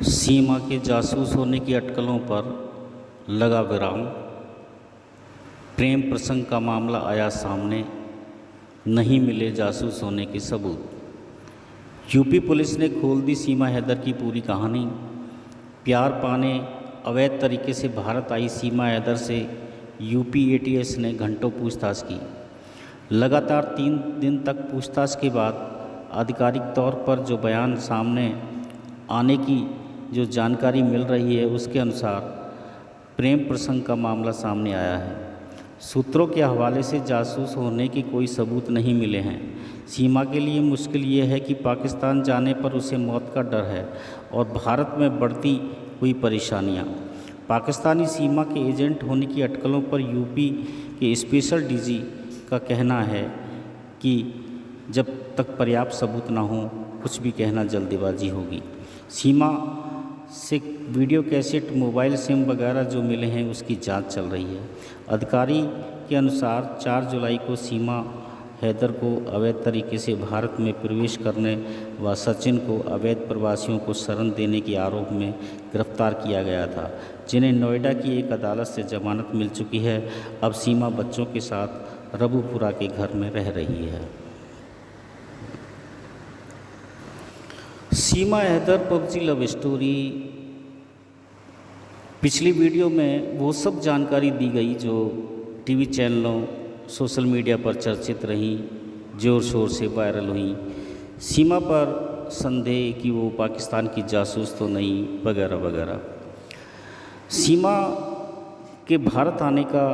सीमा के जासूस होने की अटकलों पर लगा विराम। प्रेम प्रसंग का मामला आया सामने, नहीं मिले जासूस होने के सबूत। यूपी पुलिस ने खोल दी सीमा हैदर की पूरी कहानी। प्यार पाने अवैध तरीके से भारत आई सीमा हैदर से यूपी एटीएस ने घंटों पूछताछ की। लगातार 3 दिन तक पूछताछ के बाद आधिकारिक तौर पर जो बयान सामने आने की जो जानकारी मिल रही है, उसके अनुसार प्रेम प्रसंग का मामला सामने आया है। सूत्रों के हवाले से जासूस होने के कोई सबूत नहीं मिले हैं। सीमा के लिए मुश्किल ये है कि पाकिस्तान जाने पर उसे मौत का डर है और भारत में बढ़ती हुई परेशानियां। पाकिस्तानी सीमा के एजेंट होने की अटकलों पर यूपी के स्पेशल डीजी का कहना है कि जब तक पर्याप्त सबूत ना हो, कुछ भी कहना जल्दबाजी होगी। सीमा से वीडियो कैसेट, मोबाइल सिम वगैरह जो मिले हैं, उसकी जांच चल रही है। अधिकारी के अनुसार 4 जुलाई को सीमा हैदर को अवैध तरीके से भारत में प्रवेश करने व सचिन को अवैध प्रवासियों को शरण देने के आरोप में गिरफ्तार किया गया था, जिन्हें नोएडा की एक अदालत से जमानत मिल चुकी है। अब सीमा बच्चों के साथ रबुपुरा के घर में रह रही है। सीमा हैदर पबजी लव स्टोरी। पिछली वीडियो में वो सब जानकारी दी गई जो टीवी चैनलों, सोशल मीडिया पर चर्चित रही, ज़ोर शोर से वायरल हुई। सीमा पर संदेह कि वो पाकिस्तान की जासूस तो नहीं, वगैरह वगैरह। सीमा के भारत आने का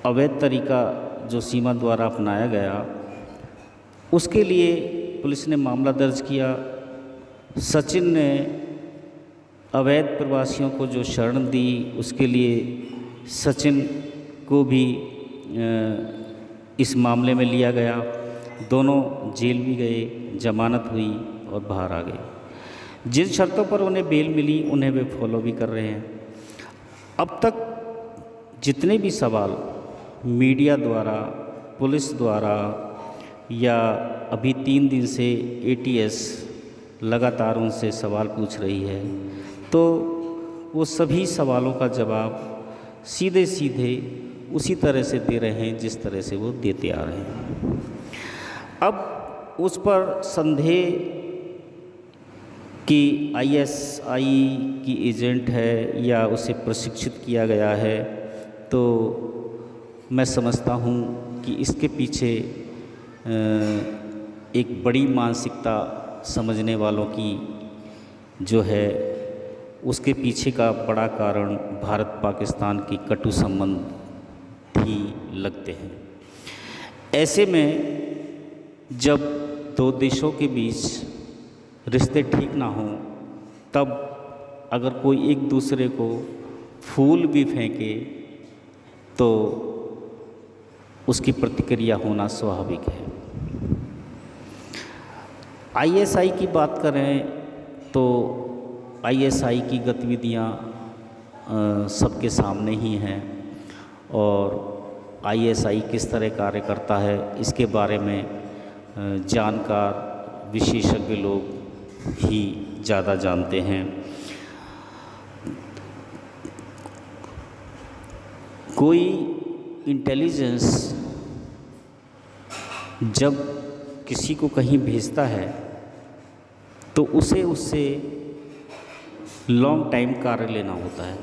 अवैध तरीका जो सीमा द्वारा अपनाया गया, उसके लिए पुलिस ने मामला दर्ज किया। सचिन ने अवैध प्रवासियों को जो शरण दी, उसके लिए सचिन को भी इस मामले में लिया गया। दोनों जेल भी गए, जमानत हुई और बाहर आ गए। जिन शर्तों पर उन्हें बेल मिली, उन्हें वे फॉलो भी कर रहे हैं। अब तक जितने भी सवाल मीडिया द्वारा, पुलिस द्वारा या अभी 3 दिन से एटीएस लगातार उनसे सवाल पूछ रही है, तो वो सभी सवालों का जवाब सीधे सीधे उसी तरह से दे रहे हैं जिस तरह से वो देते आ रहे हैं। अब उस पर संदेह कि आईएसआई की एजेंट है या उसे प्रशिक्षित किया गया है, तो मैं समझता हूँ कि इसके पीछे एक बड़ी मानसिकता समझने वालों की जो है, उसके पीछे का बड़ा कारण भारत पाकिस्तान की कटु संबंध ही लगते हैं। ऐसे में जब 2 देशों के बीच रिश्ते ठीक ना हों, तब अगर कोई एक दूसरे को फूल भी फेंके तो उसकी प्रतिक्रिया होना स्वाभाविक है। आईएसआई की बात करें तो आईएसआई की गतिविधियां सबके सामने ही हैं और आईएसआई किस तरह कार्य करता है, इसके बारे में जानकार विशेषज्ञ लोग ही ज़्यादा जानते हैं। कोई इंटेलिजेंस जब किसी को कहीं भेजता है तो उसे उससे लॉन्ग टाइम कार्य लेना होता है।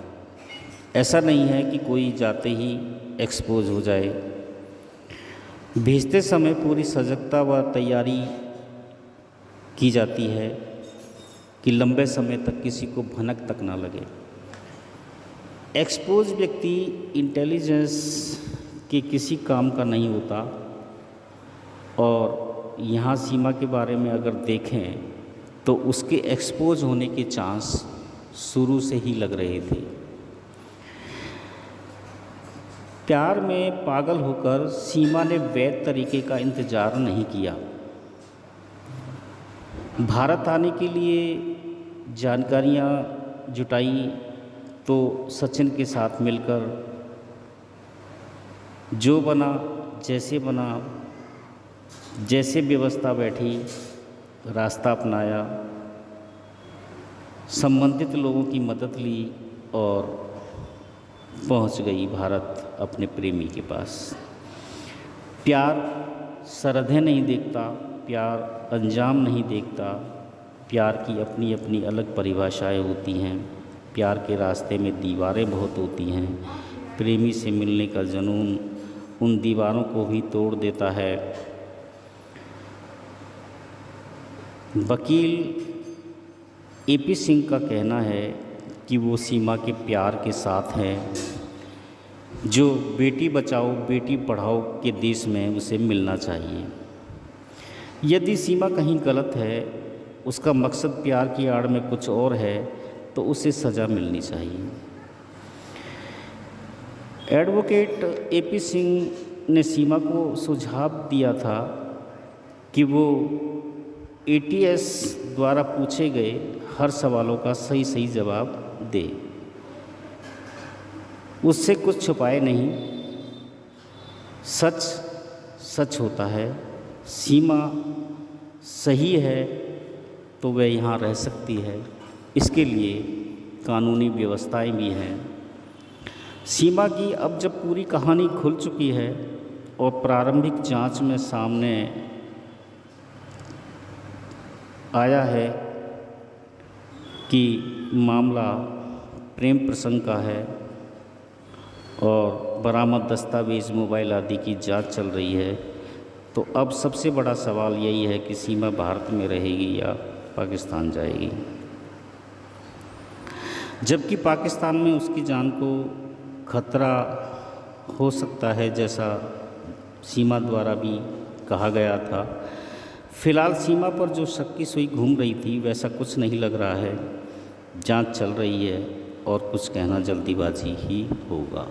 ऐसा नहीं है कि कोई जाते ही एक्सपोज हो जाए। भेजते समय पूरी सजगता व तैयारी की जाती है कि लंबे समय तक किसी को भनक तक ना लगे। एक्सपोज व्यक्ति इंटेलिजेंस के किसी काम का नहीं होता। और यहाँ सीमा के बारे में अगर देखें तो उसके एक्सपोज होने के चांस शुरू से ही लग रहे थे। प्यार में पागल होकर सीमा ने वैध तरीके का इंतज़ार नहीं किया। भारत आने के लिए जानकारियाँ जुटाई तो सचिन के साथ मिलकर जो बना, जैसे बना, जैसे व्यवस्था बैठी, रास्ता अपनाया संबंधित लोगों की मदद ली और पहुंच गई भारत अपने प्रेमी के पास। प्यार सरहदें नहीं देखता, प्यार अंजाम नहीं देखता, प्यार की अपनी अपनी अलग परिभाषाएं होती हैं। प्यार के रास्ते में दीवारें बहुत होती हैं। प्रेमी से मिलने का जुनून उन दीवारों को भी तोड़ देता है। वकील एपी सिंह का कहना है कि वो सीमा के प्यार के साथ है, जो बेटी बचाओ बेटी पढ़ाओ के देश में उसे मिलना चाहिए। यदि सीमा कहीं गलत है, उसका मकसद प्यार की आड़ में कुछ और है, तो उसे सज़ा मिलनी चाहिए। एडवोकेट एपी सिंह ने सीमा को सुझाव दिया था कि वो एटीएस द्वारा पूछे गए हर सवालों का सही सही जवाब दे, उससे कुछ छुपाए नहीं। सच सच होता है। सीमा सही है तो वह यहाँ रह सकती है, इसके लिए कानूनी व्यवस्थाएं भी हैं। सीमा की अब जब पूरी कहानी खुल चुकी है और प्रारंभिक जांच में सामने आया है कि मामला प्रेम प्रसंग का है और बरामद दस्तावेज़ मोबाइल आदि की जांच चल रही है, तो अब सबसे बड़ा सवाल यही है कि सीमा भारत में रहेगी या पाकिस्तान जाएगी। जबकि पाकिस्तान में उसकी जान को खतरा हो सकता है, जैसा सीमा द्वारा भी कहा गया था। फ़िलहाल सीमा पर जो शक की सुई घूम रही थी वैसा कुछ नहीं लग रहा है। जांच चल रही है और कुछ कहना जल्दीबाजी ही होगा।